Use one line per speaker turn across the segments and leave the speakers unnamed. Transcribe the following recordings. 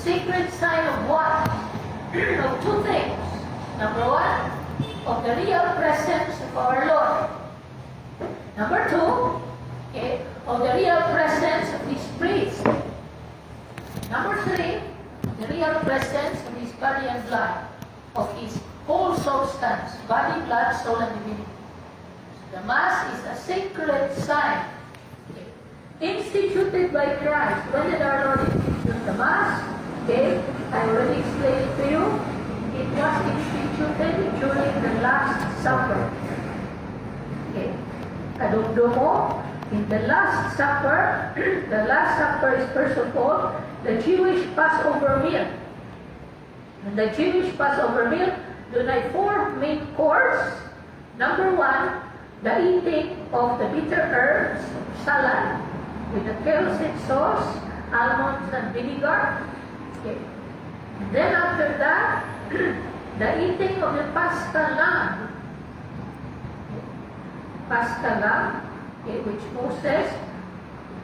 sacred sign of what? Of two things. Number one, of the real presence of our Lord. Number two, okay, of the real presence of His priest. Number three, the real presence of His body and blood, of His whole substance, body, blood, soul, and divinity. The Mass is a sacred sign, okay, instituted by Christ. When did our Lord institute the Mass? Okay, I already explained it to you. It was instituted during the Last Supper. Okay, kadugdumo, in the Last Supper, the Last Supper is first of all the Jewish Passover meal. And the Jewish Passover meal, doon ay four main course. Number one, the eating of the bitter herbs, salad, with the kerosene sauce, almonds, and vinegar. Okay. And then after that, the eating of the Paschal lamb. Paschal lamb, okay, which Moses,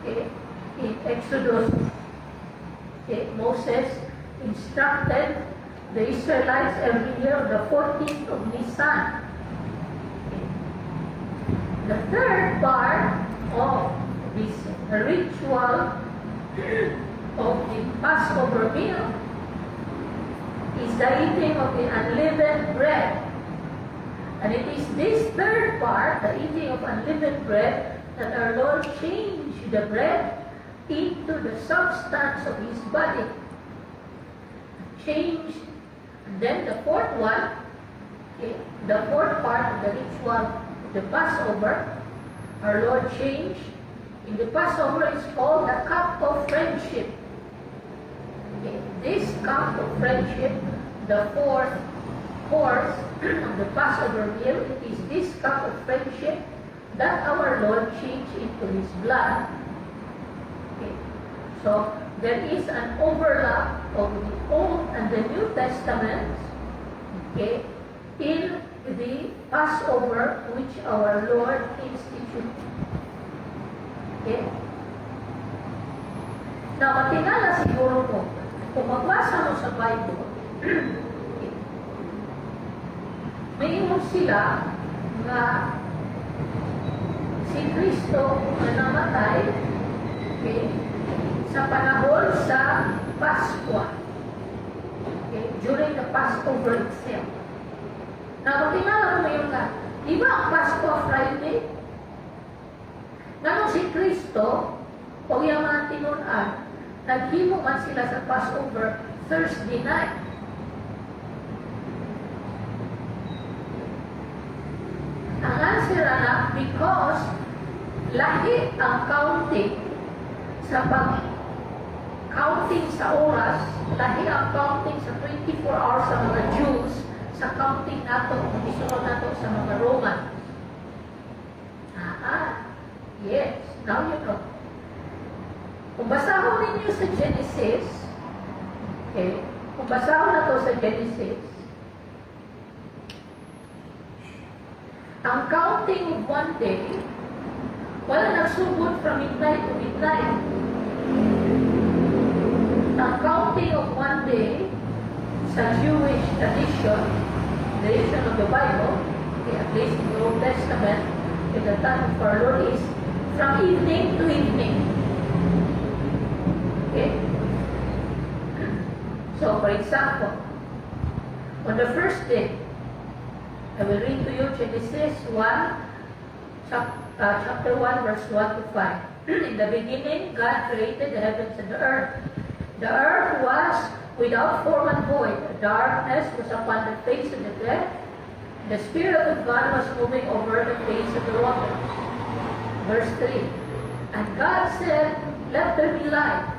okay, in Exodus, okay, Moses instructed the Israelites every year on the 14th of Nisan. Okay. The third part of this ritual of the Passover meal is the eating of the unleavened bread. And it is this third part, the eating of unleavened bread, that our Lord changed the bread into the substance of His body. Changed. And then the fourth one, okay, the fourth part of the ritual of the Passover, our Lord changed. In the Passover, it's called the cup of friendship. Okay, this cup of friendship, the fourth course of the Passover meal, it is this cup of friendship that our Lord changed into His blood. Okay. So there is an overlap of the Old and the New Testaments, okay, in the Passover which our Lord instituted. Okay? Now, matingala siguro mo, kung magbasa mo sa Bible, okay, mayroon sila nga si Kristo na namatay, okay, sa panahon sa Paskwa, okay, during the Passover itself. Now, matingala mo yun ka, di ba ang Paskwa Friday? Nganong si Kristo, o yung mga tinunan, naghimo man sila sa Passover Thursday night. Ang answer na, because lahi ang counting sa pag-counting sa oras, lahi ang counting sa 24 hours sa mga Jews, sa counting nato, isunod nato sa mga Roman. Yes, now you know. Kung basahon ninyo sa Genesis, okay, kung basahon na to sa Genesis, ang counting of one day, wala nagsugod from midnight to midnight. Ang counting of one day sa Jewish tradition of the Bible, okay, at least in the Old Testament, at the time of our Lord, is from evening to evening. Okay? So, for example, on the first day, I will read to you Genesis 1, chapter 1, verse 1 to 5. In the beginning, God created the heavens and the earth. The earth was without form and void. Darkness was upon the face of the deep. The Spirit of God was moving over the face of the waters. Verse 3. And God said, let there be light.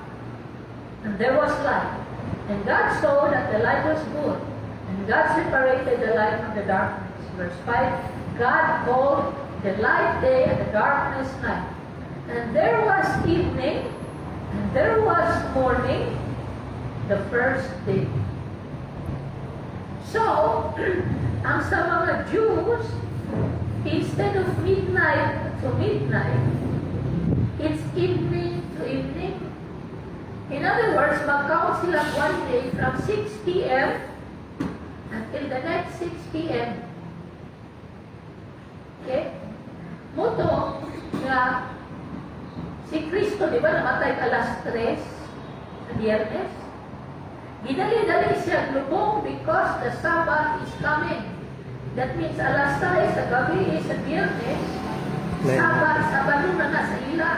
And there was light. And God saw that the light was good. And God separated the light from the darkness. Verse 5. God called the light day and the darkness night. And there was evening, and there was morning, the first day. So, ang sa mga Jews, instead of midnight to midnight, it's evening to evening. In other words, mag-count sila one day from 6 p.m. until the next 6 p.m. Okay? Muto nga si Kristo, di ba, namatay alas 3 sa Biyernes? Ginali-dali siya lubong because the Sabbath is coming. That means alas 3 sa gabi sa Biyernes, Sabado na nasa ila.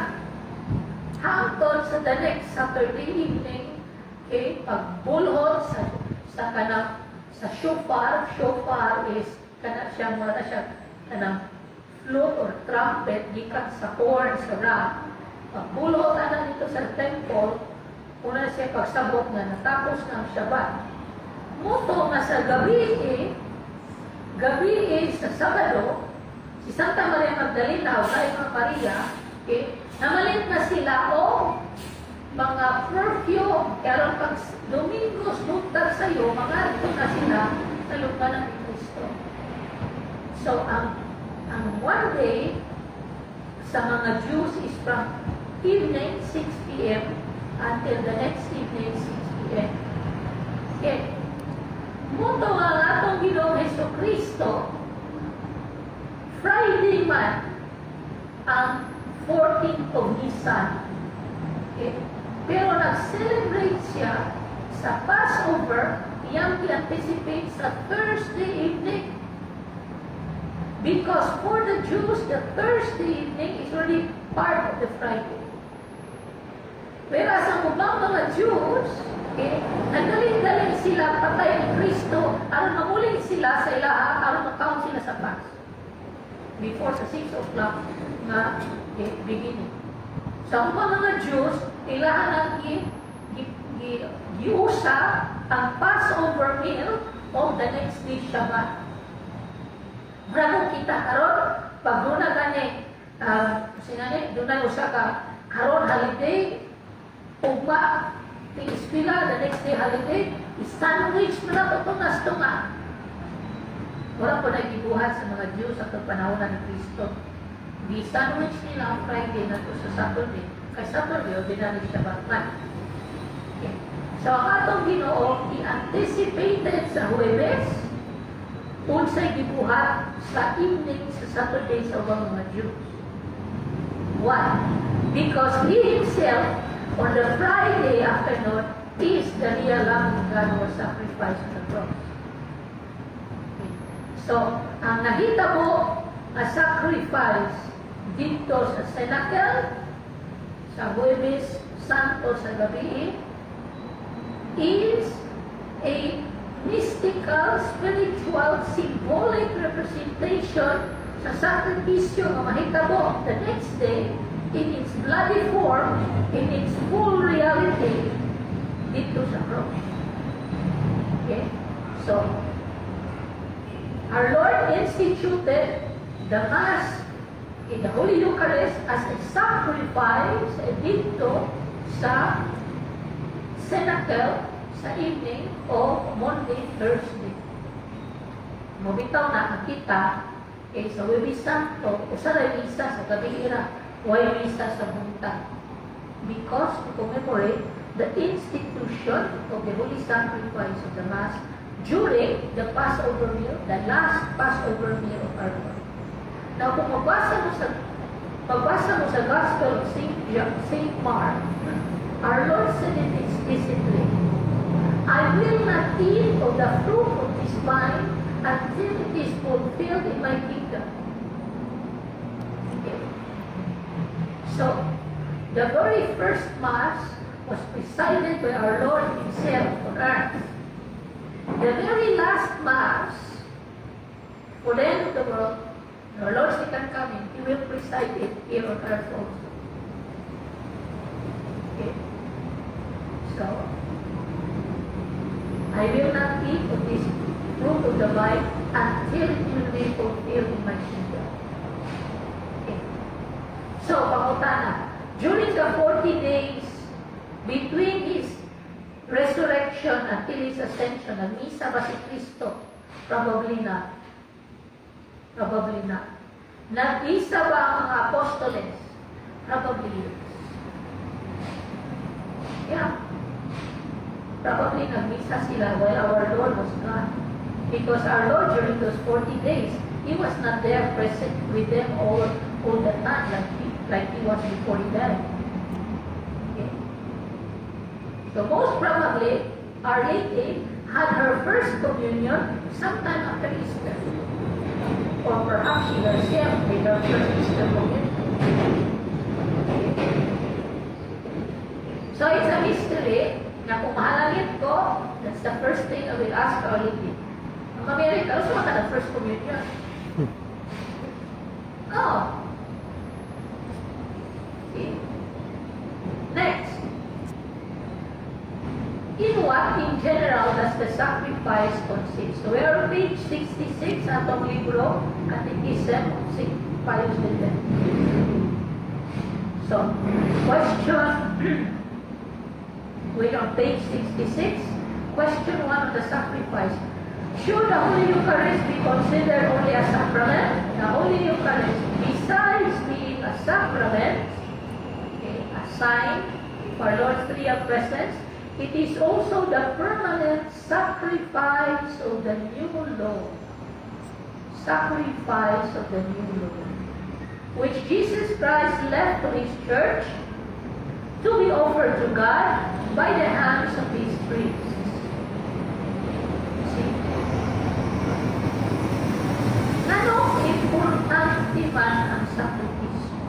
Hangtod sa the next Saturday evening, okay, pagbulhot sa kanang sa shofar is kana siya mo na siya kanang flute or trumpet gikan sa horn sa ram. Pagbulhot ana dito sa temple, una siya pagsabot nga natapos na ang Shabbat. Muto nga sa gabi sa Sabado, si Santa Maria Magdalena o kay Maria, okay, namalit na sila o mga perfume. Kaya pag Domingos, nuktar sa'yo, mga ito na sila sa lupa ng Kristo. So, ang one day sa mga Jews is from evening 6 p.m. until the next evening 6 p.m. Okay. Muto ang atong Ginoong Jesucristo, Friday man, ang 14th of Nisan. Okay. Pero nag-celebrate siya sa Passover, iyang i-anticipate sa Thursday evening. Because for the Jews, the Thursday evening is already part of the Friday. Whereas ang ubang mga Jews, okay, nagaling-galing sila patay ni Kristo, aron mamuling sila sa ilaha, aron makount sila sa Pax. Before sa 6 o'clock nga beginning. Sa mga Jews, kailangan ang giusa ang Passover meal o the next day Shabbat. Bravo kita karon pag doon na gani, doon na usa ka karon holiday, ugma, tiispila, the next day holiday, sandwich na lang ito nas tunga. Wala po nagkibuhat sa mga Jews sa panahon ni Kristo. Di-sandwich nila ang Friday na ito sa Saturday. Kay Saturday, ordinary Shabbat man. Okay. So, ang atong Ginoo, i-anticipated sa Huwebes, unsay gibuhat sa evening sa Saturday sa mga Jews. Why? Because He Himself, on the Friday afternoon, is the real Lamb of God who was sacrificed on the cross. Okay. So, ang nahitabo a sacrifice dito sa Cenacle, sa Huwebes Santo sa gabi, is a mystical, spiritual, symbolic representation sa sakripisyo na mahitabo the next day in its bloody form, in its full reality, dito sa cross. Okay? So, our Lord instituted the Mass in the Holy Eucharist as a sacrifice dito sa Cenacle sa evening o Monday, Thursday. Mabitaw na kita sa Huwebes Santo o sa misa sa gabi-ira o misa sa buntag. Because to commemorate the institution of the Holy Sacrifice of the Mass during the Passover meal, the last Passover meal of our Lord. Now, kung magbasa mo sa Gospel of St. Mark, our Lord said it explicitly, I will not eat of the fruit of this vine until it is fulfilled in my kingdom. Okay. So, the very first Mass was presided by our Lord Himself on earth. The very last Mass, for the end of the world, our Lord's second coming, He will preside it here on earth also. Okay. So, I will not eat of this fruit of the vine until it will be fulfilled in my kingdom. Okay. So, pangutana, during the 40 days between His resurrection until His ascension, nag-misa ba si Kristo? Probably not. Probably not. Nag-isa ba ang mga apostoles? Probably yes. Yeah. probably nagmisa sila while our Lord was gone. Because our Lord during those 40 days, He was not there present with them all the time like He was before He died. Okay. So most probably, Our Lady had her first communion sometime after Easter. Or perhaps she herself made her first Easter communion. So it's a mystery na kung mahalangin ko, that's the first thing I will ask Our Lady. Ang America, also ka na first communion. Oh. Okay. Next. In what, in general, does the sacrifice consist? So we are on page 66 atong libro, Catechism of St. Pius X. So, question, we're on page 66. Question 1 of the sacrifice. Should the Holy Eucharist be considered only a sacrament? The Holy Eucharist, besides being a sacrament, okay, a sign for Lord's real presence, it is also the permanent sacrifice of the new law. Sacrifice of the new law, which Jesus Christ left to His church to be offered to God by the hands of His priests. Ganong importante man ang sakripisyo.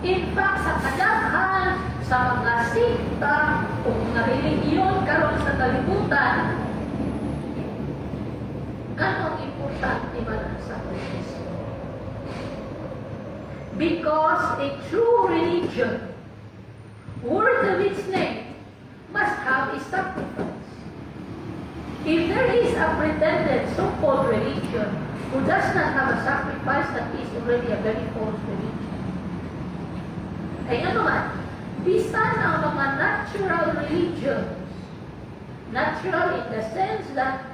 In fact, sa kadaghan sa mga sikta o mga religiyon karon sa kalibutan, ganong importante man ang sakripisyo. Because a true religion, worthy of its name, must have a sacrifice. If there is a pretended so-called religion who does not have a sacrifice, that is already a very false religion. Ay ano man, bisan ang mga natural religions, natural in the sense that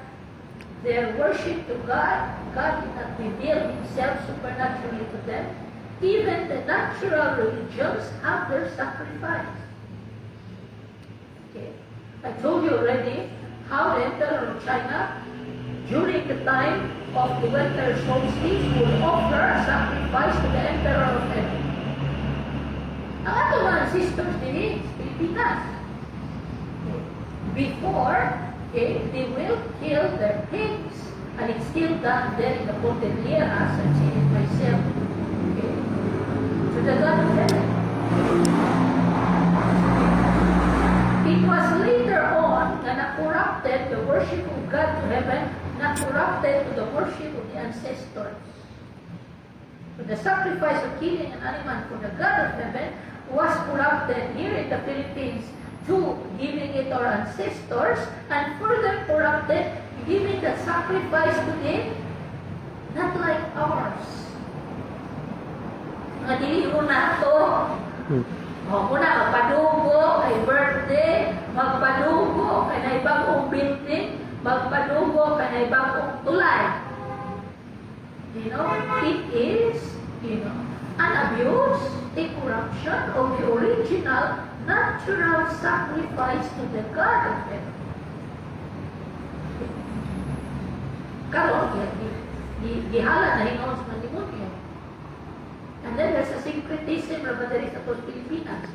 their worship to God, God did not reveal Himself supernaturally to them, even the natural religions have their sacrifice. Okay. I told you already how the Emperor of China, during the time of the winter solstice, would offer a sacrifice to the Emperor of Heaven. Ang ato mga sisters din sa Pilipinas, before, okay, they will kill their pigs, and it's still done there in the Cordilleras, I've seen it myself, okay, to the God of Heaven. It was later on na na-corrupted the worship of God to heaven, na-corrupted to the worship of the ancestors. So the sacrifice of killing an animal for the God of heaven was corrupted here in the Philippines to giving it to our ancestors, and further corrupted, giving the sacrifice to them, not like ours. Mga dili mo na ito. Muna, magpadugo kay birthday, magpadugo kay na ibang building, magpadugo kay na ibang tulay. You know, it is, an abuse, a corruption of the original natural sacrifice to the God of heaven. Karon, gihala na hingon sa mga demonyo. And then there's a syncretism na ba diri sa Pilipinas.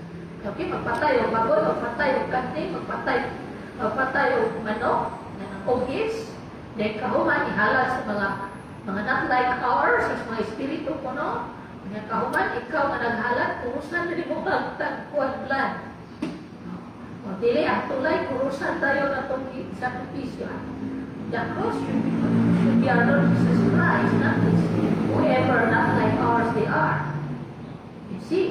Okay, magpatay o baboy, magpatay o kanting, magpatay o manok, ogis, then kahuman ihala sa mga not like ours, sa mga espiritu ko, no? Nga kahuman, ikaw nga naghalat, kurusan na rin mo magtagkuan blood. O dili, ang tulay, kurusan tayo na itong sakripisyo. The cross should be our Lord Jesus Christ, not this whoever not like ours they are. You see?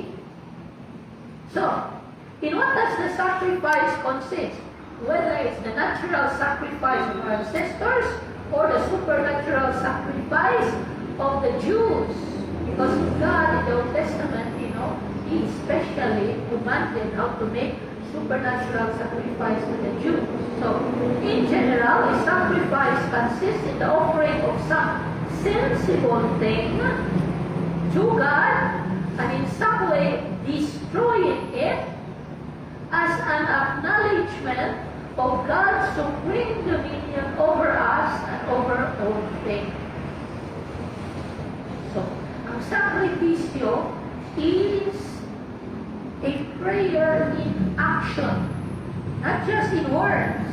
So, in what does the sacrifice consist? Whether it's the natural sacrifice of our ancestors or the supernatural sacrifice of the Jews. Because God in the Old Testament, He especially commanded how to make supernatural sacrifice to the Jews. So, in general, a sacrifice consists in the offering of some sensible thing to God, and in some way destroying it as an acknowledgement of God's supreme dominion over us and over all things. So, ang sakripisyo is a prayer in action, not just in words,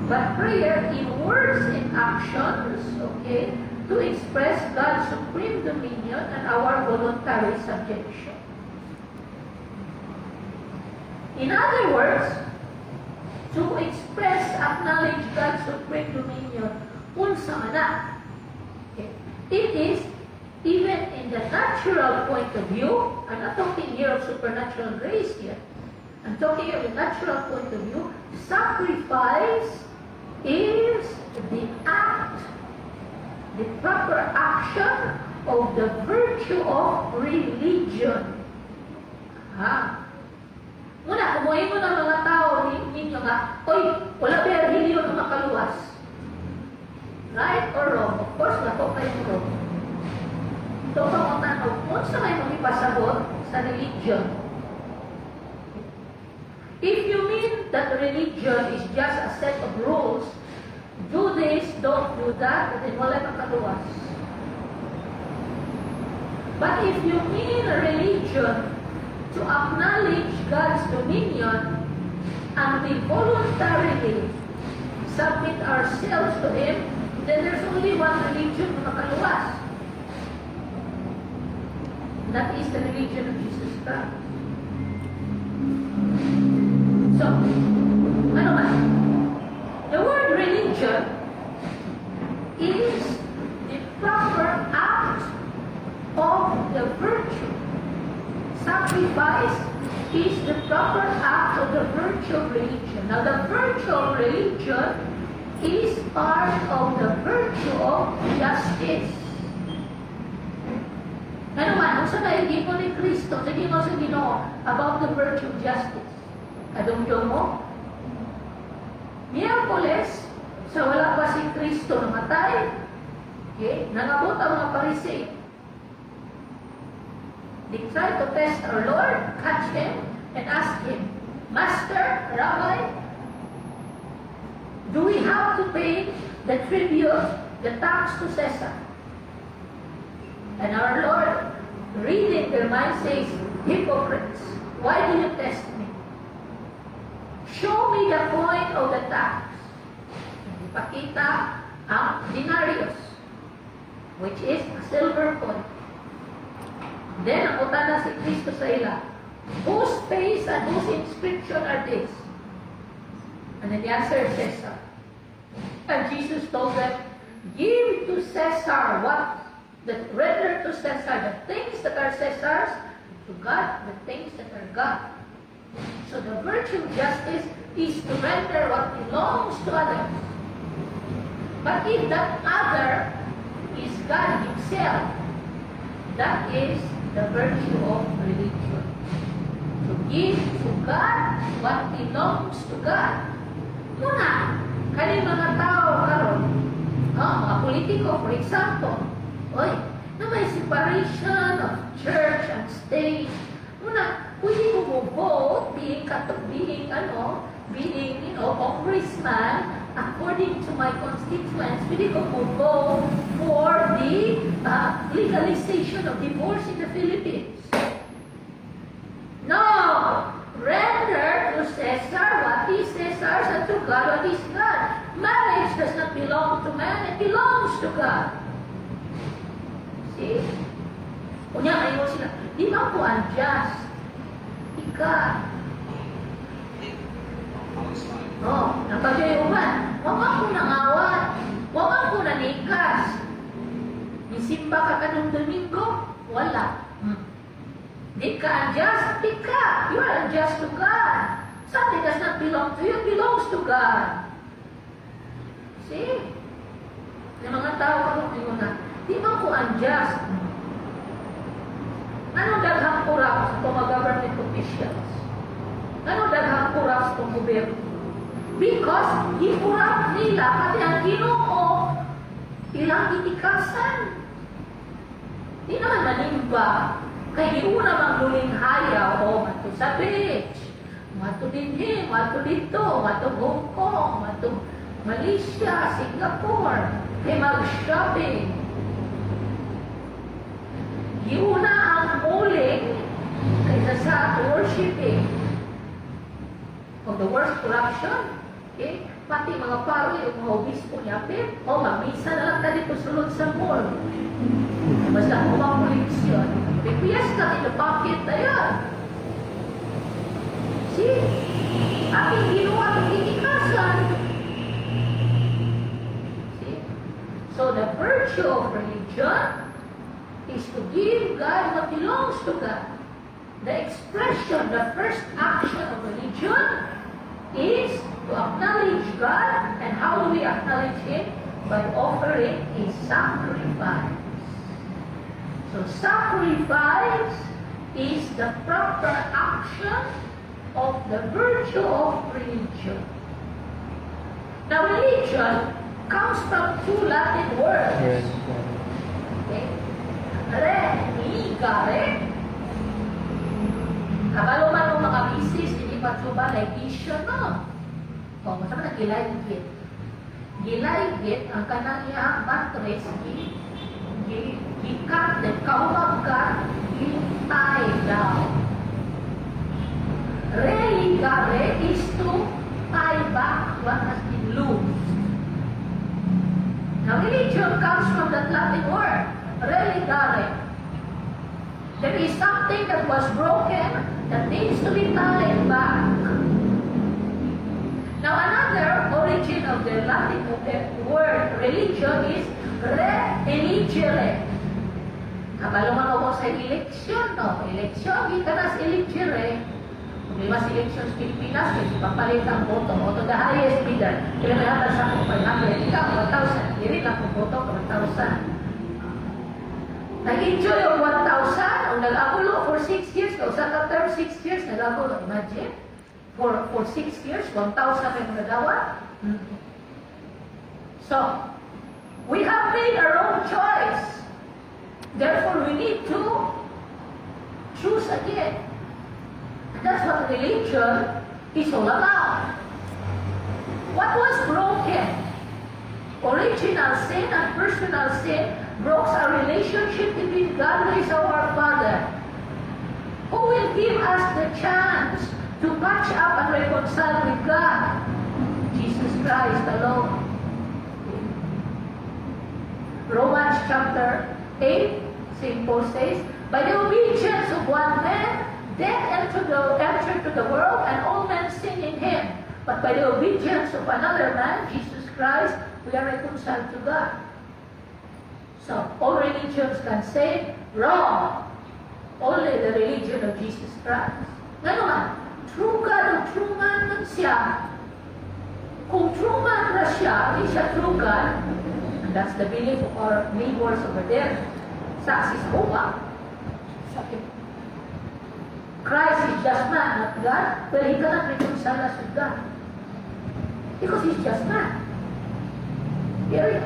but prayer in words and actions, okay, to express God's supreme dominion and our voluntary subjection. In other words, to express, acknowledge God's supreme dominion, unsa man. Okay. It is, even in the natural point of view, I'm not talking here of supernatural grace yet, I'm talking of the natural point of view, sacrifice is the act, the proper action of the virtue of religion. Muna, kumuhin mo ng mga tao ninyo nga, oy, wala ba yung religion na makaluwas? Right or wrong? Of course, wako kayo wrong. Ito pa kung tanong, kung sa may magipasabot sa religion, if you mean that religion is just a set of rules, do this, don't do that, then wala makaluwas. But if you mean religion to acknowledge God's dominion and we voluntarily submit ourselves to Him, then there's only one religion na makaluwas. That is the religion of Jesus Christ. So, ano ba? The word religion is the proper act of the virtue. Sacrifice is the proper act of the virtue of religion. Now, the virtue of religion is part of the virtue of justice. Ano man, kung sa hindi mo ni Kristo, hindi mo sa Ginoo about the virtue of justice. Kadungdong mo? Miyerkules, sa wala pa si Kristo namatay, okay, nangabot ang mga Pariseo. They tried to test our Lord, catch Him, and ask Him, Master, Rabbi, do we have to pay the tribute, the tax to Caesar? And our Lord, reading their minds, says, hypocrites, why do you test me? Show me the point of the tax. Ipakita ang denarius, which is a silver coin. Then, ang utana si Kristo sa ila, whose face and whose inscription are this? And then the answer is Caesar. And Jesus told them, give to Caesar what? Render to Caesar the things that are Caesar's, to God the things that are God. So the virtue of justice is to render what belongs to others. But if that other is God Himself, that is the virtue of religion. To give to God what belongs to God. Muna, kaning mga tao karon, mga politiko, for example, na may separation of church and state. Muna, pwede ko vote being congressman, according to my constituents, pwede ko vote for the legalization of divorce in the Philippines. No! Render to Caesar what is Caesar's and to God what is God. Marriage does not belong to man, it belongs to God. See? Kunya, ayaw sila, di ba po unjust? Ika. Napagayuman. Wala ko nangawat. Wala ko nanikas. Nisimba ka kanong Domingo? Wala. Di ka unjust? Di ka. You are unjust to God. Something does not belong to you, it belongs to God. See? Yung mga tao ko na, di ba ko unjust? Ano daghang kurap sa mga government officials? Ano daghang kurap sa gobyerno? Because ikurap nila pati ang Ginoo ilang itikasan. Di naman manimba. Kaya una mang luling hayaw o mato sa beach. Mato dinhi, mato dito, mato Hong Kong, mato Malaysia, Singapore, kay mag-shopping. Iuna ang muling kaysa sa worshiping. Of the worst corruption, okay? Pati mga pari, mga obispo niya, o mag-misa na lang tayo sulod sa mall. Basta kumang koleksyon. Pipiyas ka in the pocket na yan. See? Ating ginawa ng tinikasan. See? So the virtue of religion is to give God what belongs to God. The expression, the first action of religion is to acknowledge God. And how do we acknowledge Him? By offering a sacrifice. So sacrifice is the proper action of the virtue of religion. Now religion comes from two Latin words. Okay? Religare. Kabalo man ng mga bisis, hindi pa ba litigation, no? O, masama na gilaygit. Gilaygit ang kanang iyang mattress, gikat, kahumagkat, gitay daw. Religare is to tie back what has been loosed. Now, religion comes from that Latin word, religare. There is something that was broken that needs to be tied back. Now, another origin of the Latin word religion is re-eligere. Kabalo man ako sa eleksyon, no? Eleksyon, kita na sa eligere. Problema sa eleksyon sa Pilipinas, kasi papalit ang boto. O to the highest bidder. Kaya may hatas ako 500, ikaw 1,000. Hindi lang kung boto, 1,000. Nag-enjoy yung 1,000, ang nag-agulo for 6 years, kung sa term 6 years, nag-agulo, imagine, for 6 years, 1,000 may magagawa. So, we have made our own choice. Therefore, we need to choose again. And that's what religion is all about. What was broken? Original sin and personal sin broke our relationship between God, who is our Father. Who will give us the chance to catch up and reconcile with God? Jesus Christ alone. Romans chapter 8, St. Paul says, by the obedience of one man, death entered to the world, and all men sin in him. But by the obedience of another man, Jesus Christ, we are reconciled to God. So, all religions can say, wrong. Only the religion of Jesus Christ. Ngayon, true God o true man man siya. Kung true man na siya, hindi siya true God, and that's the belief of our neighbors over there. Sa Sisboa, Christ is just man, not God. Well, he cannot reconcile us with God. Because he's just man. Period.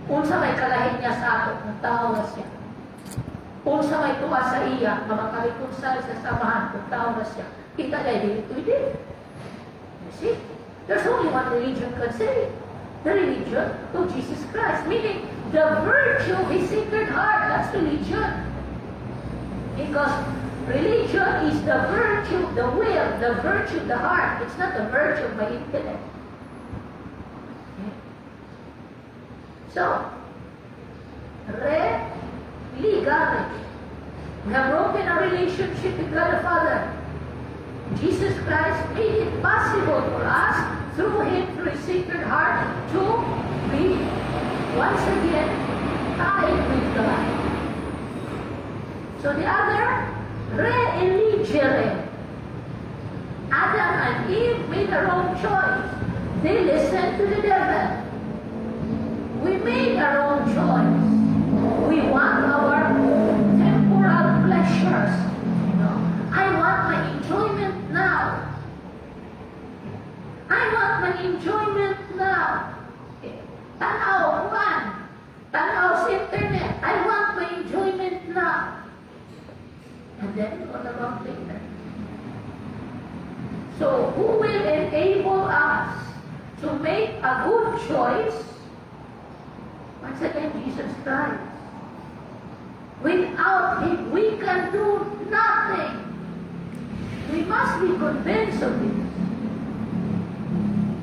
Unsa may kalahin niya sa ato, kung tao na siya. Unsa may tuwa sa iya, mamakalipunsal sa samahan, kung tao na siya. Kita na dito, you see? There's only one religion can say. The religion of Jesus Christ. Meaning, the virtue of His Sacred Heart. That's religion. Because religion is the virtue of the will, the virtue of the heart. It's not the virtue of my intellect. So, religare. We have broken our relationship with God the Father. Jesus Christ made it possible for us, through Him, through His Sacred Heart, to be once again tied with God. So the other, re-eligere. Adam and Eve made their own choice. They listened to the devil. We made our own choice. We want our temporal pleasures. I want my enjoyment now. I want my enjoyment now. Tanaw, kuan. Tanaw sa internet. I want my enjoyment now. And then, what about later? So, who will enable us to make a good choice? Once again, Jesus Christ. Without Him, we can do nothing. We must be convinced of this.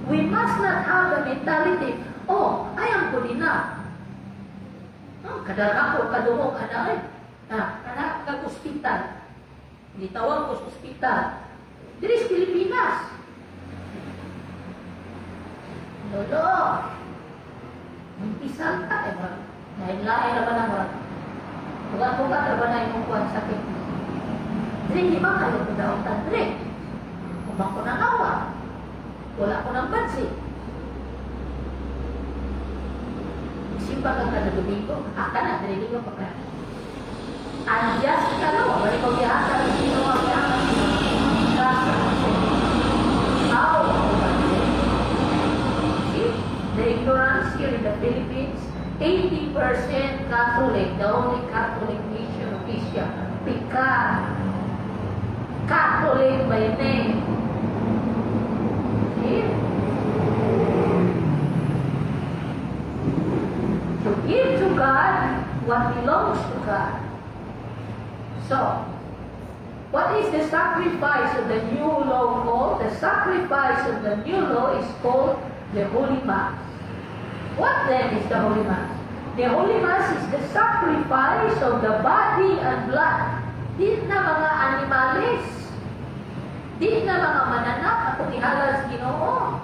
We must not have the mentality, oh, I am good enough. Kadang ako, kadungog, anak, kag-hospital. Gitawag ko sa hospital. Diri sa Pilipinas. Lolo, umpisal ka, lain-lain naman ang mga. Bukan-bukan naman na yung kuwan sakit. Diri, di ba kayo ko daw tandre? Kumang ko ng awa. Wala ko ng bansi. Simpa ka kada Domingo, na, diri ko pa ka. Andias ka no, balik ko biyata, sino ang biyata? The ignorance here in the Philippines, 80% Catholic, the only Catholic nation of Asia. Pika. Catholic by name. See? So give to God what belongs to God. So, what is the sacrifice of the new law called? The sacrifice of the new law is called the Holy Mass. What then is the Holy Mass? The Holy Mass is the sacrifice of the body and blood. Di na mga animalis. Di na mga mananap at ihalas Ginoo.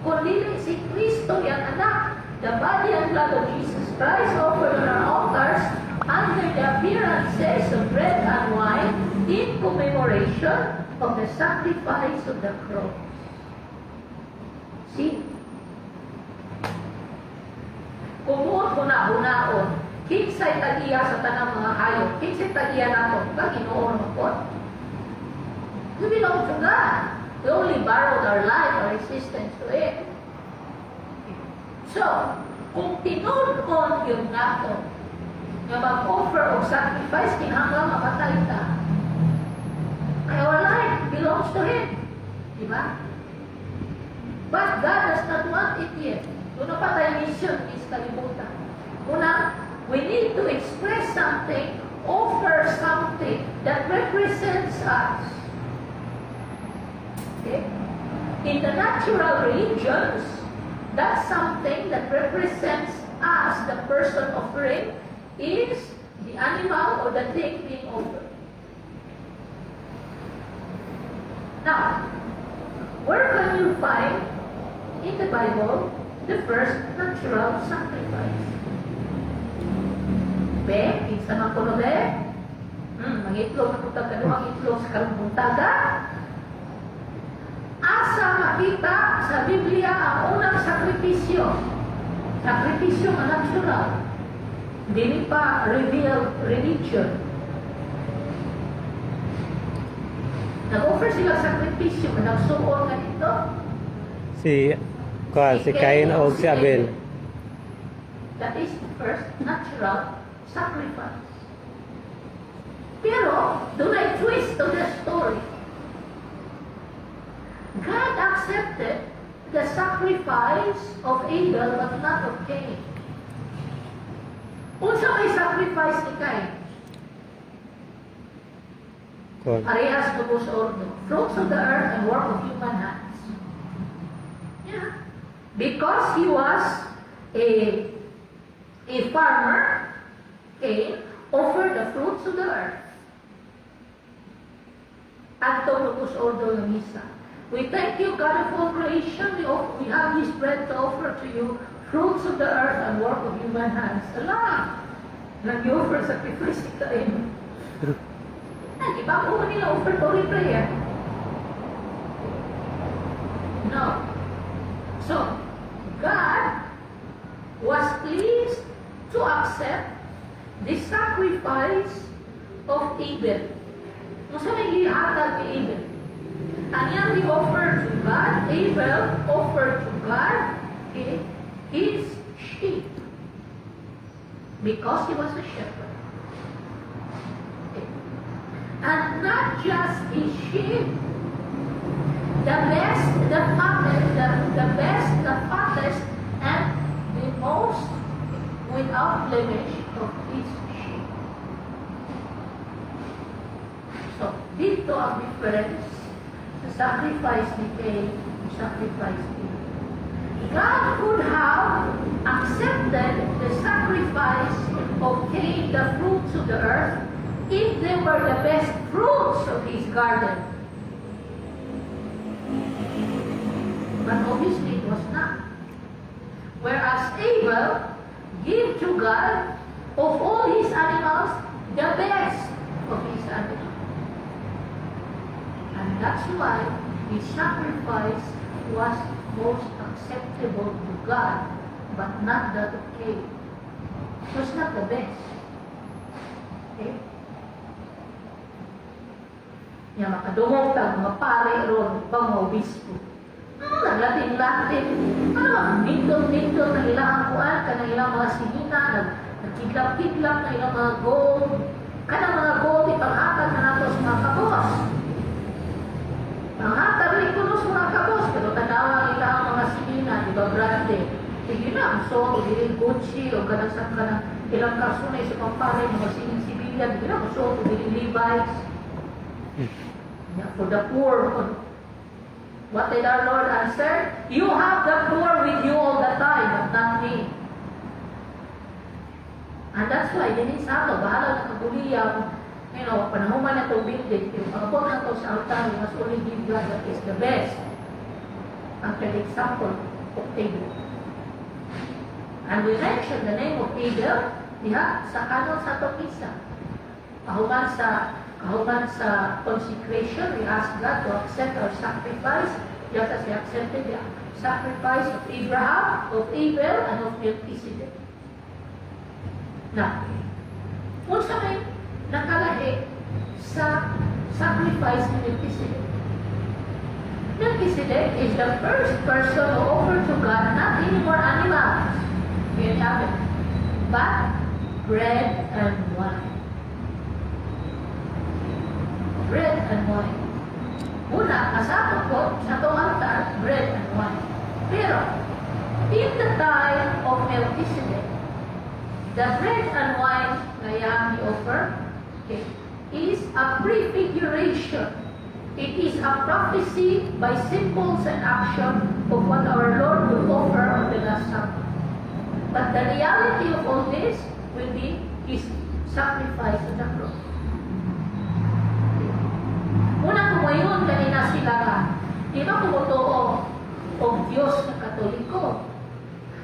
Kundi si Kristo yung anak. The body and blood of Jesus Christ offered on our altars under the appearances of bread and wine in commemoration of the sacrifice of the cross. See? Kumuot ko na hunaon, kinsay tagiya sa tanang mga hayop, kinsay tagiya nato, Ginoo po. We belong to God. We only borrowed our life, our existence to it. So, kung tinudon yun nato, na mag-offer of sacrifice, kinahanglan mapatay ta. Our life belongs to Him. Diba? But God does not want it yet. Kung napatay mission is kalimutan. Una, we need to express something, offer something that represents us. Okay? In the natural religions, that's something that represents us, the person offering, is the animal or the thing being offered. Now, where can you find in the Bible the first natural sacrifice? Be, kinsa man kuno be? Mangitlog na punta ka ang itlog sa kalbuntaga. Asa makita sa Biblia ang unang sakripisyo? Sakripisyo na natural. Dili pa revealed religion. Nag-offer sila sakripisyo, nagsuon nga dito.
Si Cain o si Abel.
That is the first natural sacrifice. Pero, doon ay twist to the story. God accepted the sacrifice of Abel but not of Cain. Unsa may sacrifice ni Cain? Parehas tubo sa ordo. Fruits of the earth and work of human hands. Yeah. Because he was a farmer, Cain offered the fruits of the earth. At tubo sa ordo ng misa. We thank you, God of all creation. We have this bread to offer to you, fruits of the earth and work of human hands. Allah! Nag-offer sacrifice ni Cain. Iba ko nila offertory prayer. No. So, God was pleased to accept the sacrifice of Abel. Kung saan may lihatag ni Abel? Ang yang offered to God, Abel offered to God his sheep. Because he was a shepherd. And not just his sheep. the best, the best, the fattest, and the most without blemish of each sheep. So, dito ang difference sa sacrifice ni Cain and sacrifice ni Abel. God could have accepted the sacrifice of Cain, the fruits of the earth, if they were the best fruits of his garden. But obviously it was not. Whereas Abel gave to God of all his animals the best of his animals. And that's why his sacrifice was most acceptable to God, but not that of Cain. It was not the best. Okay? Yang makadungog tag mga pare ron, pang mga obispo. Naglatin-latin. Ano, nindot-nindot na ilang kuan, ka na ilang mga sinina, nagkidlap-kidlap na ilang mga gold. Ka na mga gold, ipanghatag na nato sa mga kabos. Panghatag rin kuno sa mga kabos, pero tanawa ilang mga sinina, di ba, brande? Sige na, ang so, diling Gucci, o ganang sa kanang ilang kasunay sa pampalay, mga sining-sibilyan, di na, ang so, diling Levi's. Yeah, for the poor, what did our Lord answer? You have the poor with you all the time, but not me. And that's why, din sa ato, bahala na kaguliyaw, panahuman na itong building, yung pagpapot na ito sa altar, we must only give God that is the best. Ang example of Abel. And we mentioned the name of Abel, diha, sa kanon sa Tokisa. Kahuman sa consecration, we ask God to accept our sacrifice, just as He accepted the sacrifice of Abraham, of Abel, and of Melchizedek. Now, kung sa may nakalahi sa sacrifice ni Melchizedek, Melchizedek is the first person who offered to God not any more animals, but bread and wine. Bread and wine. Una, kasama ko sa itong altar, bread and wine. Pero, in the time of Melchizedek, the bread and wine na yan offer, okay, is a prefiguration. It is a prophecy by symbols and action of what our Lord will offer on the Last Supper. But the reality of all this will be His sacrifice on the cross. Una kumayon kanina sila ka, di ba kumutuo o Diyos na Katoliko?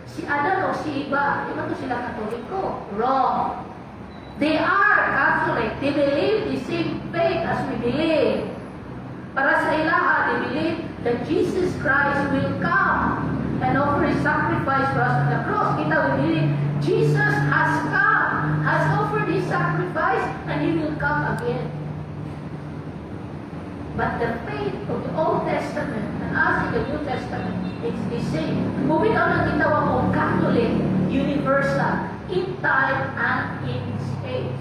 Si Adan o si Iba, di ba ito sila Katoliko? Wrong. They are Catholic. They believe the same faith as we believe. Para sa ilaha, they believe that Jesus Christ will come and offer His sacrifice for us on the cross. Kita, we believe Jesus has come, has offered His sacrifice, and He will come again. But the faith of the Old Testament and us in the New Testament, it's the same. Kung ito ang ginawa mo, Catholic, universal, in time and in space.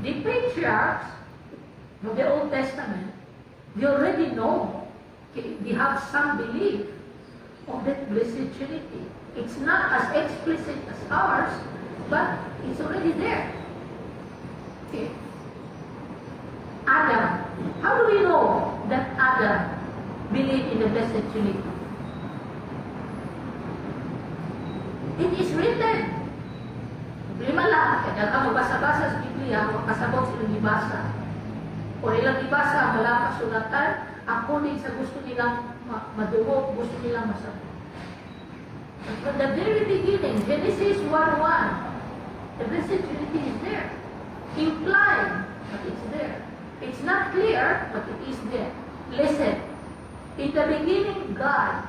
The patriarchs of the Old Testament, they already know, they have some belief of that blessed Trinity. It's not as explicit as ours, but it's already there. Okay. Adam. How do we know that Adam believed in the Blessed Trinity? It is written. Problema lang, kaya ka magbasa-basa sa Biblia, makasabot silang ibasa. O ilang ibasa, wala kasulatan, ako din sa gusto nilang madungog, gusto nilang masabot. But from the very beginning, Genesis 1:1, the Blessed Trinity is there. Implied, but it's there. It's not clear, but it is there. Listen. In the beginning, God,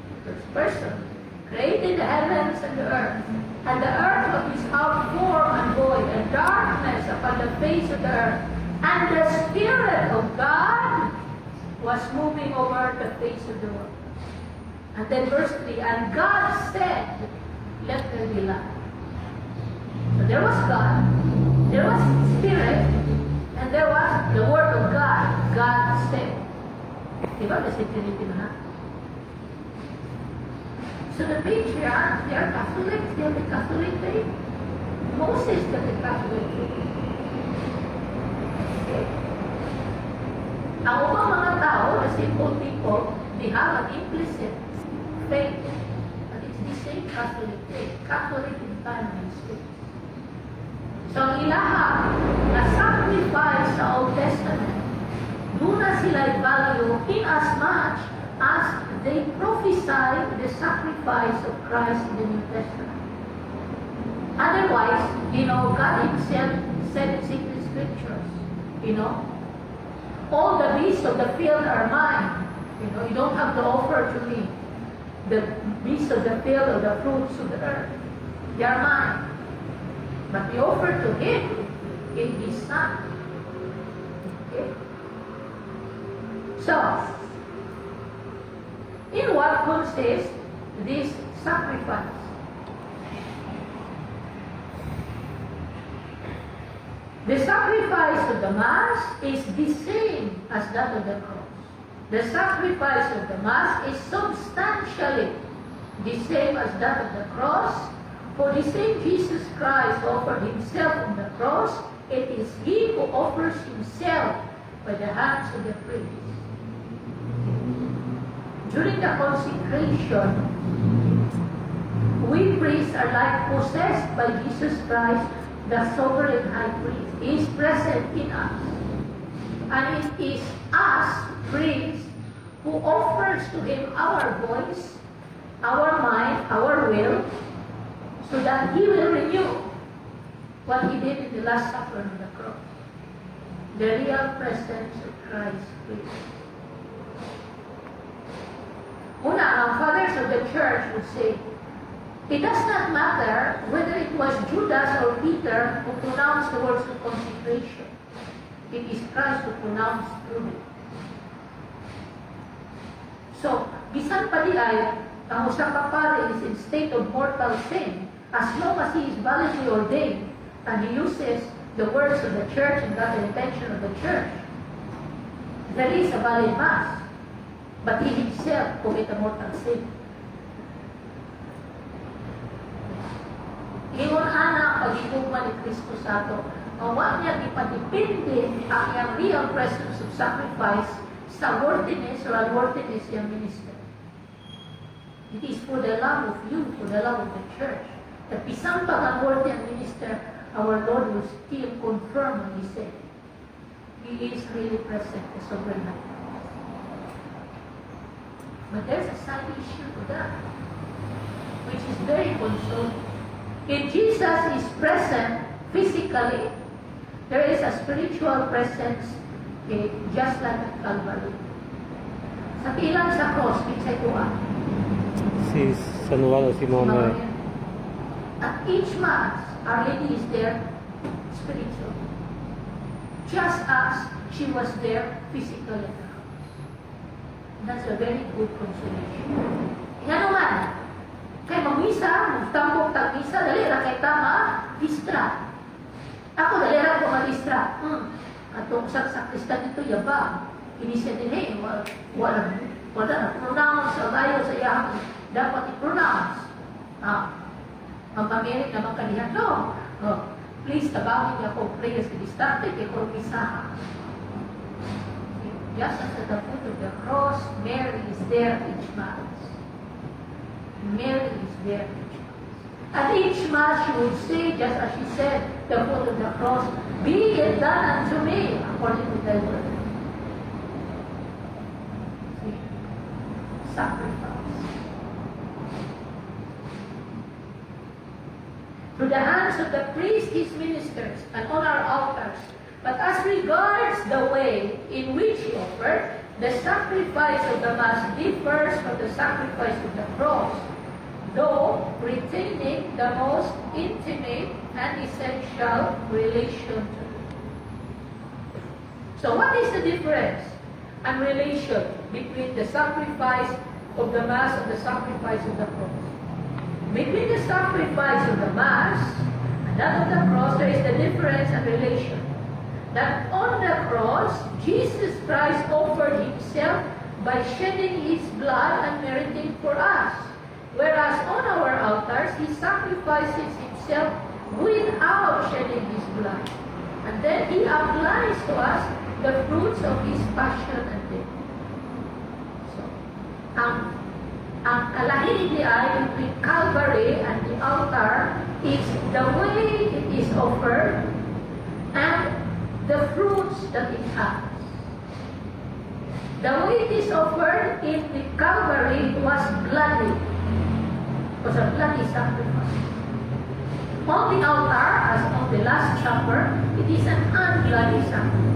the first person, created the heavens and the earth. And the earth was without form and void, and darkness upon the face of the earth. And the Spirit of God was moving over the face of the world. And then verse 3, and God said, let there be light. So there was God, there was Spirit, And there was the Word of God. God said. Diba? Kasi Pilipino na. So the patriarchs, they are Catholics. They are the Catholic faith. Moses got the Catholic faith. Okay. Ang ubang mga tao, the simple people, they have an implicit faith. But it's the same Catholic faith. Catholic in time and space. So ang ilaha na sacrifice sa Old Testament, doon na sila value in as much as they prophesy the sacrifice of Christ in the New Testament. Otherwise, God Himself said in sacred scriptures, all the beasts of the field are mine. You don't have to offer to me the beasts of the field or the fruits of the earth. They are mine. But we offer to Him in His Son. Okay? So, in what consists this sacrifice? The sacrifice of the Mass is the same as that of the cross. The sacrifice of the Mass is substantially the same as that of the cross. For the same Jesus Christ offered Himself on the cross, it is He who offers Himself by the hands of the priest. During the consecration, we priests are like possessed by Jesus Christ, the sovereign high priest. He is present in us. And it is us, priests, who offers to Him our voice, our mind, our will, so that He will renew what He did in the Last Supper on the cross. The real presence of Christ with us. Una, ang fathers of the church would say, it does not matter whether it was Judas or Peter who pronounced the words of consecration. It is Christ who pronounced through it. So, bisan pa di ay, ang usa ka pare is in state of mortal sin, as long as he is validly ordained and he uses the words of the church and got the intention of the church, there is a valid Mass. But he himself commit a mortal sin. Ingon ana pag-igugma ni Kristo sa ato, mawa niya ipadipindi ang iyang real presence of sacrifice sa worthiness or unworthiness yung minister. It is for the love of you, for the love of the church. That pisang pag-unworthy ang minister, our Lord will still confirm when He said, He is really present, the sovereign high. But there's a side issue to that, which is very consoling. If Jesus is present physically, there is a spiritual presence just like at Calvary. Sa pilang sa cross, kinsay tuwa.
Si San Juan o si Mama.
At each Mass, Our Lady is there spiritually. Just as she was there physically. That's a very good consolation. Nga naman, kay mamisa, magtambok tag-misa, dali ra kay tama, distra. Ako, dali ra ko ma-distra. Atong sa sakristan dito, yaba. Inisya din, wala na pronounce sa bayo sa iyang. Dapat i-pronounce. Ang pangirik naman kanihan, no. Please, tabangin niya ako prayers sa distante, kay Kormisa. Just as at the foot of the cross, Mary is there each Mass. Mary is there each Mass. At each Mass, she would say, just as she said, the foot of the cross, be it done unto me, according to thy word. See? Sacrifice. Through the hands of the priest, his ministers, and on our altars. But as regards the way in which he offered, the sacrifice of the Mass differs from the sacrifice of the cross, though retaining the most intimate and essential relation to it. So what is the difference and relation between the sacrifice of the Mass and the sacrifice of the cross? Between the sacrifice of the Mass and that of the cross, there is the difference and relation. that on the cross, Jesus Christ offered himself by shedding his blood and meriting for us. Whereas on our altars, he sacrifices himself without shedding his blood. And then he applies to us the fruits of his passion and death. So, ang kalahin ay between Calvary and the altar is the way it is offered and the fruits that it has. The way it is offered in the Calvary was bloody. It was a bloody sacrifice. On the altar, as on the Last Supper, it is an unbloody sacrifice.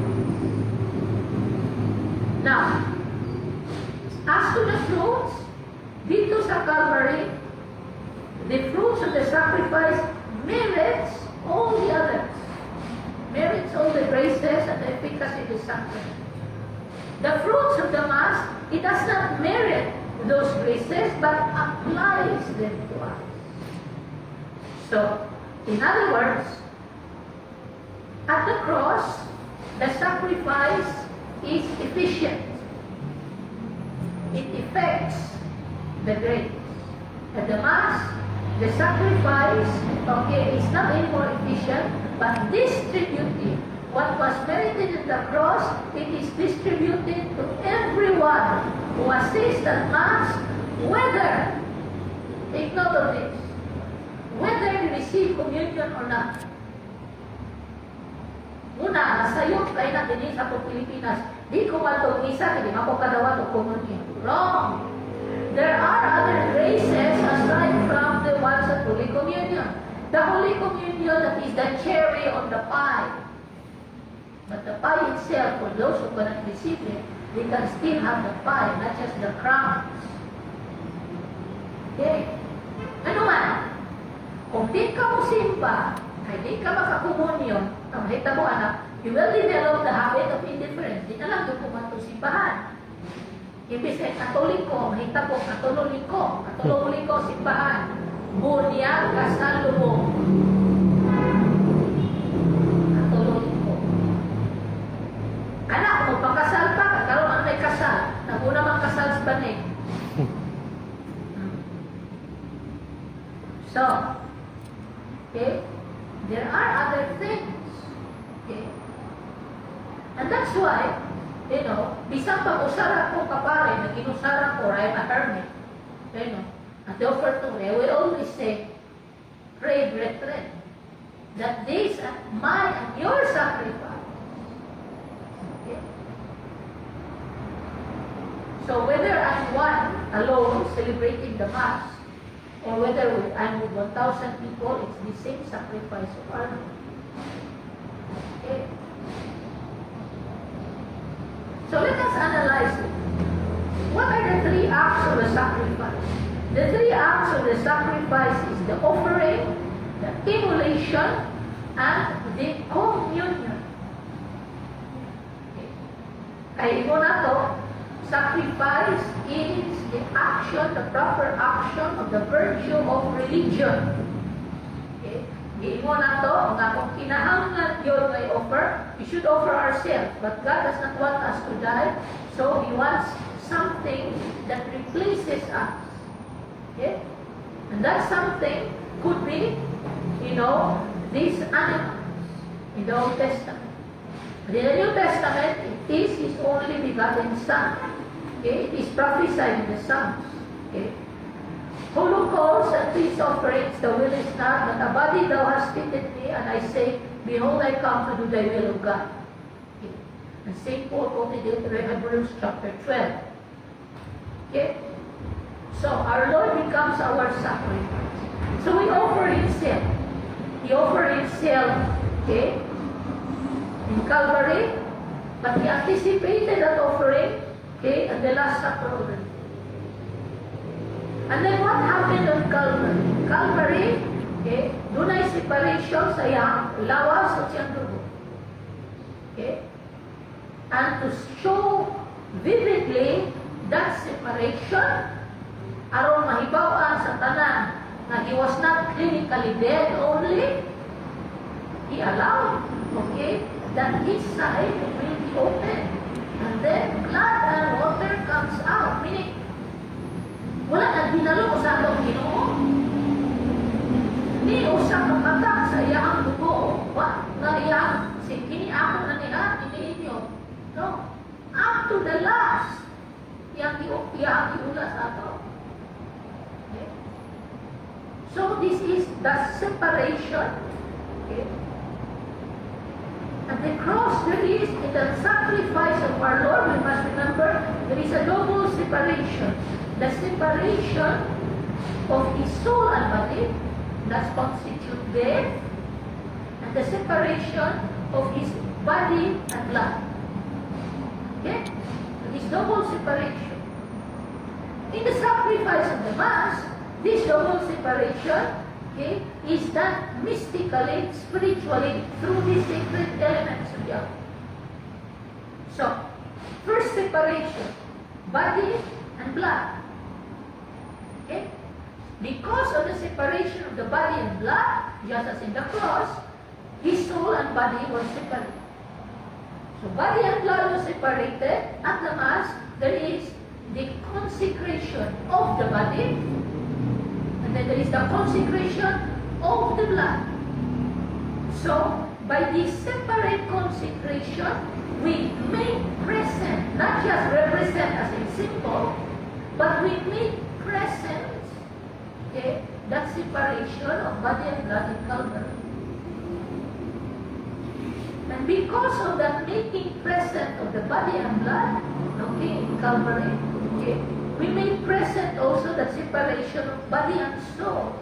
Now, as to the fruits, dito sa Calvary, the fruits of the sacrifice merits all the others. Merits all the graces and the efficacy of the sacrament. The fruits of the Mass, it does not merit those graces, but applies them to us. So, in other words, at the cross, the sacrifice is efficient. It effects the grace. At the Mass, the sacrifice, is not any more efficient, but distributing. What was merited in the cross, it is distributed to everyone who assists at Mass, whether, take note of this, whether you receive communion or not. Una, nasayot kayo na din sa Pilipinas, di ko matong isa, hindi mapokadawa to communion. Wrong! There are other graces aside from the ones at Holy Communion. The Holy Communion, that is the cherry on the pie. But the pie itself, for those who cannot receive it, they can still have the pie, not just the crowns. Okay? Ano man, kung di ka mo simba, ay di ka makakomunyon, ang mahita mo anak, you will develop the habit of indifference. Di na lang doon kumanto simbahan. Ibig ay katoliko, mahita po, katoliko, simbahan. Bunyag kasalubong. Katoliko. Anak, kung magpakasal pa, kakaroon ang may kasal. Naguna mang kasal sa banig. So, okay, there are other things. Okay? And that's why, bisang pag-usara ko kapare, na ginusara ko, I'm a hermit. At the offer to me, we always say, pray, brethren, that this my and your sacrifice. Okay? So whether I'm one alone celebrating the Mass, or whether I'm with 1,000 people, it's the same sacrifice of our Lord. Okay? So let us analyze it. What are the three acts of the sacrifice? The three acts of the sacrifice is the offering, the immolation, and the communion. Okay. Kaya mo na to, sacrifice is the action, the proper action of the virtue of religion. Okay. Di mo na to, kung kinahanglan yun may offer, we should offer ourselves. But God does not want us to die, so He wants something that replaces us. Okay? And that something could be, these animals in the Old Testament. But in the New Testament, it is His only begotten Son. Okay? It is prophesied in the Psalms. Okay? Holocaust and peace offerings, the will is not, but a body thou hast fitted me, and I say, behold, I come to do thy will of God. Okay? And St. Paul quoted it in Hebrews chapter 12. Okay? So, our Lord becomes our sacrifice. So, we offer Himself. He offered Himself, okay, in Calvary, but He anticipated that offering, okay, at the Last Supper already. And then what happened on Calvary? Calvary, okay, doon ay separation sa iyang lawas at siyang dugo. Okay? And to show vividly that separation, aron mahibaw-an sa tanan na He was not clinically dead only, He allowed, okay, that each side will be open. And then blood and water comes out. Meaning, wala na dinalo sa atong Ginoo. Ni usa ka mata sa iyang dugo. Wa nga iyang kini ako na niya inyo. No. Up to the last. Yang iula sa ato. Okay. So this is the separation. Okay. At the cross, there is in the sacrifice of our Lord, we must remember, there is a double separation. The separation of his soul and body, that constitute death, and the separation of his body and blood. Okay? So this double separation. In the sacrifice of the Mass, this double separation, okay, is done mystically, spiritually, through these sacred elements of Yahweh. So, first separation, body and blood. Okay? Because of the separation of the body and blood, just as in the cross, his soul and body were separated. So, body and blood were separated. At the Mass, there is the consecration of the body, and then there is the consecration of the blood. So, by this separate consecration, we make present, not just represent as a symbol, but we make present, okay, that separation of body and blood in Calvary. And because of that making present of the body and blood, okay, in Calvary, okay, we make present also the separation of body and soul.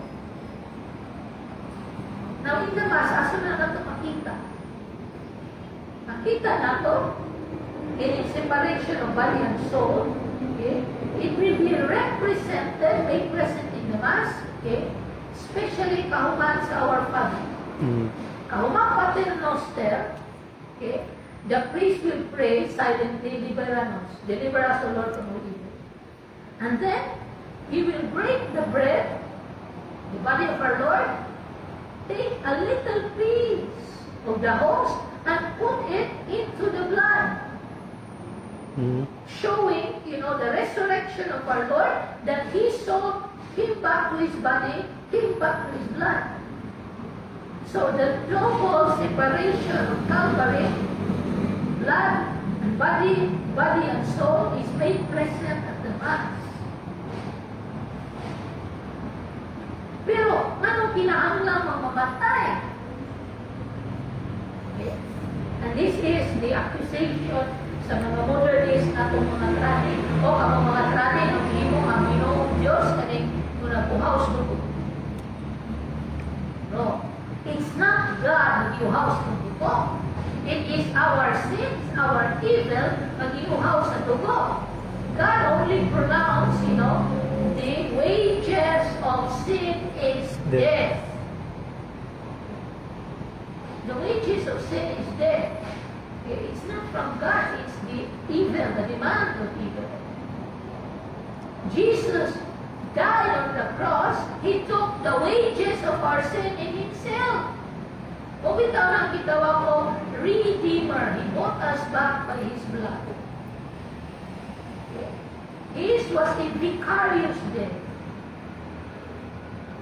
Now, in the Mass, aso na nato makita? Makita nato in separation of body and soul, okay? It will be represented, made present in the Mass, okay? Especially kahuman sa our Father. Kahuman Pater Noster, okay? The priest will pray silently, deliver us, O Lord, from all evil. And then, he will break the bread, the body of our Lord, take a little piece of the host and put it into the blood. Showing, the resurrection of our Lord, that his soul came back to his body, came back to his blood. So the double separation of Calvary, blood and body and soul, is made present at the Mass. Pero, ano kinahanglang mamamatay? Okay. And this is the accusation sa mga modernist na itong mga trani. O, ang mga trani, ang Ginoong Diyos, kaning muna puhaws dugo. No. It's not God ang iuhaws ng dugo. It is our sins, our evil, ang iuhaws sa dugo. God only pronounced, the wages of sin is death. The wages of sin is death. It's not from God, it's the evil, the demand of evil. Jesus died on the cross, He took the wages of our sin in Himself. O bitaw lang gitawa ko, Redeemer. He bought us back by His blood. His was a vicarious death.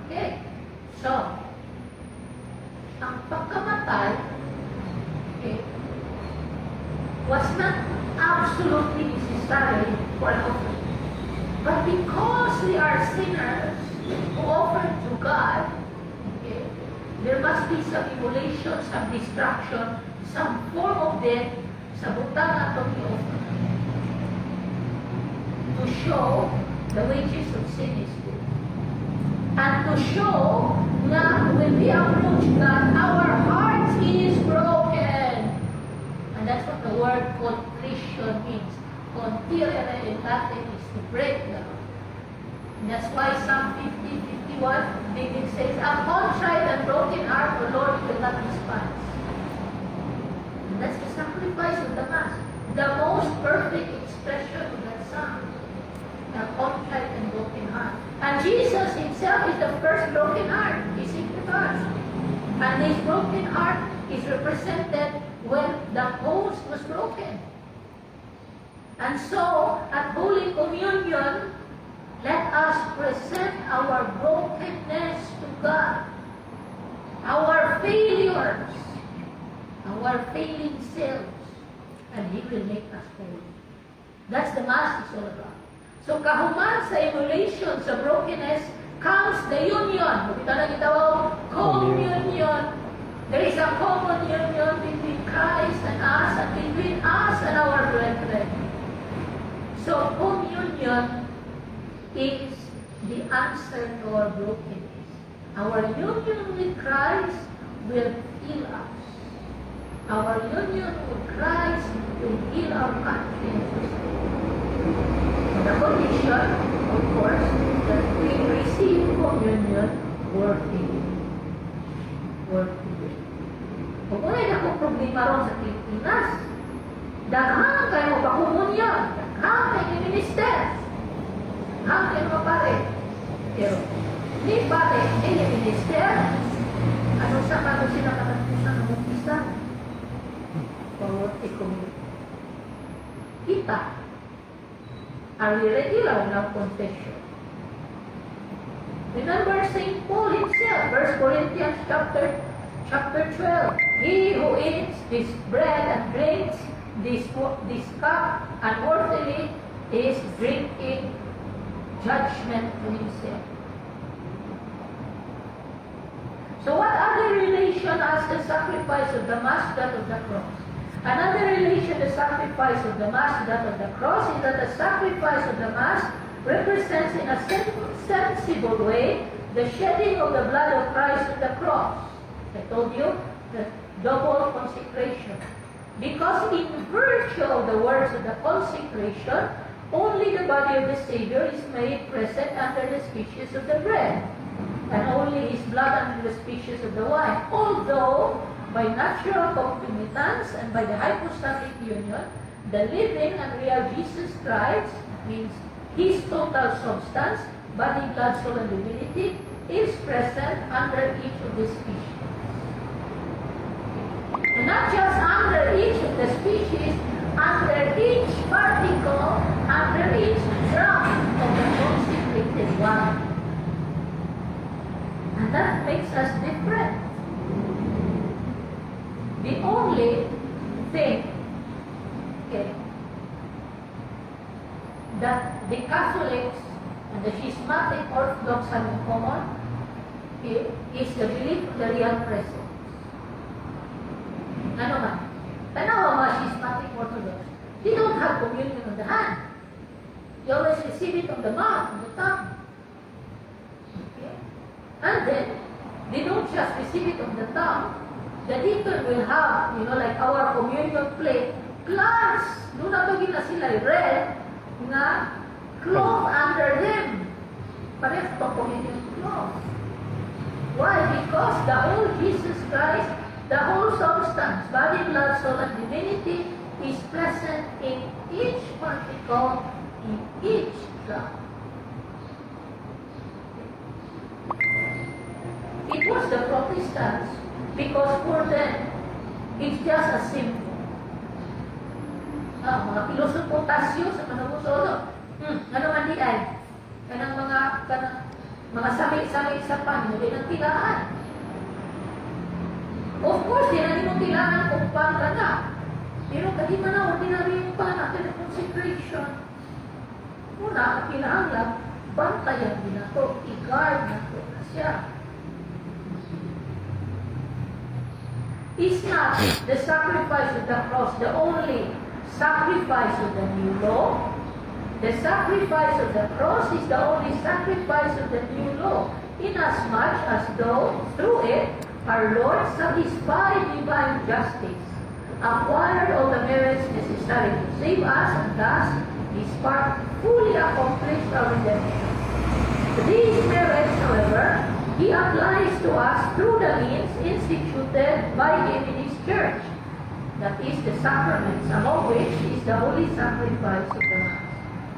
Okay? So, ang pagkamatay, okay, was not absolutely necessary for an offering. But because we are sinners who offer to God, okay, there must be some immolation, some destruction, some form of death sa butang atong i-offer. To show the wages of sin is death. And to show that when we approach God, our hearts is broken. And that's what the word contrition means. Contirere in Latin is to break down. And that's why Psalm 50:51, David says, a contrite and broken heart, the Lord will not despise. And that's the sacrifice of the Mass. The most perfect expression of that psalm. A contrite and broken heart. And Jesus Himself is the first broken heart. He sacrificed. And this broken heart is represented when the host was broken. And so, at Holy Communion, let us present our brokenness to God, our failures, our failing selves, and He will make us whole. That's the Mass is all about. So, kahuman sa emulation, sa brokenness, comes the union. Kita na gitawag, communion. There is a common union between Christ and us, and between us and our brethren. So, communion is the answer to our brokenness. Our union with Christ will heal us. Our union with Christ will heal our conscience. The condition, of course, that we receive communion worthily. Worthily. Kung wala na akong problema ron sa Pilipinas, daghan kayo magpakumunyan, daghan kayo minister, daghan kayo mga pare. Pero, hindi pare, hindi minister, ano sa ano sila katapusan ng umpisa? Worthy communion. Kita, are we regular in our confession? Remember St. Paul himself, 1 Corinthians chapter 12. He who eats this bread and drinks this cup unworthily is drinking judgment to himself. So what other relation as the sacrifice of the Mass that of the cross? Another relation, the sacrifice of the Mass, that of the cross, is that the sacrifice of the Mass represents in a sensible way the shedding of the blood of Christ on the cross. I told you, the double consecration. Because in virtue of the words of the consecration, only the body of the Savior is made present under the species of the bread, and only His blood under the species of the wine. Although, by natural concomitance and by the hypostatic union, the living and real Jesus Christ, means His total substance, body, blood, soul, and divinity, is present under each of the species. And not just under each of the species, under each particle, under each drop of the consecrated wine. And that makes us different. The only thing, okay, that the Catholics and the Schismatic Orthodox have in common is the belief of the real presence. Ano man? Tanawa mga Schismatic Orthodox, they don't have communion on the hand. They always receive it on the mouth, on the tongue. Okay? And then, they don't just receive it on the tongue. The deacon will have, like our communion plate, plus, doon natugin na sila red na cloth under them. Parehas pa communion cloth. Why? Because the whole Jesus Christ, the whole substance, body, blood, soul, and divinity is present in each particle, in each drop. It was the Protestants, because for them, it's just a symbol. Mga pilosopo Tasyo sa Manabusodo, ano man di ay, kanang mga sami-sami sa pan, hindi nang tilaan. Of course, di na mo tilaan kung pan ka na. Pero kadi man na, ordinary yung pan natin ang consecration. Una, kinahanglan, bantayan din na to, i-guard na to na siya. Is not the sacrifice of the cross the only sacrifice of the new law? The sacrifice of the cross is the only sacrifice of the new law, inasmuch as though through it our Lord satisfied divine justice, acquired all the merits necessary to save us, and thus His part fully accomplished our redemption. These merits, however, He applies to us through the means instituted by Him in His church. That is the sacraments, among which is the holy sacrifice of the Mass.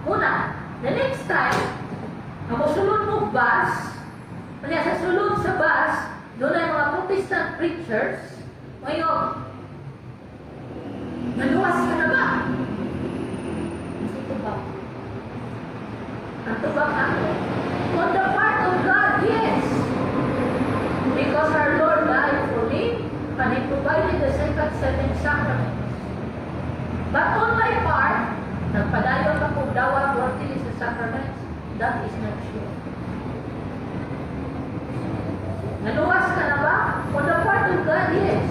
Una, the next time, ang masulod mo bus, kanya sa sulod sa bus, doon ay mga Protestant preachers, ngayon, Naluwas ka na ba? Ito ba? Ito ba ako? On the part of God, yes. Because our Lord died for me, and He provided the second seven sacraments. But on my part, nagpadayon ako dawa worthy sa sacraments, that is not sure. Naluwas ka na ba? On the part of God, yes.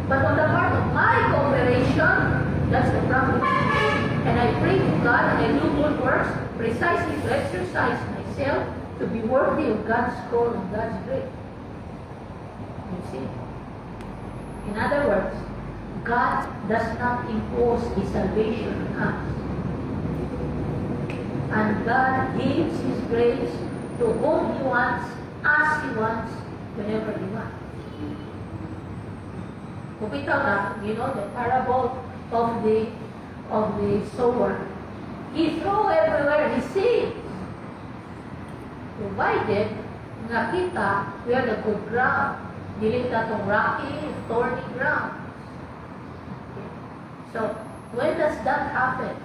But on the part of my cooperation, that's the problem. And I pray to God and I do good works precisely to exercise myself to be worthy of God's call and God's grace. You see? In other words, God does not impose His salvation on us. And God gives His grace to whom He wants, as He wants, whenever He wants. Kung ikaw na, you know, the parable of the sower. He threw everywhere He sees. Provided nga kita, we are the good ground. Dili ka itong rocky, thorny ground. So, when does that happen?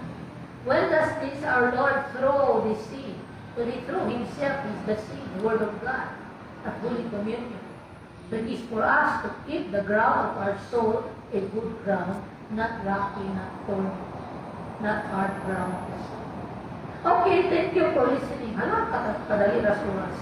When does this our Lord throw the seed? When He threw Himself is the seed, the Word of God, at Holy Communion. So it is for us to keep the ground of our soul a good ground, not rocky, not thorny, not hard ground. Okay, thank you for listening. Ano, kadali rasuras.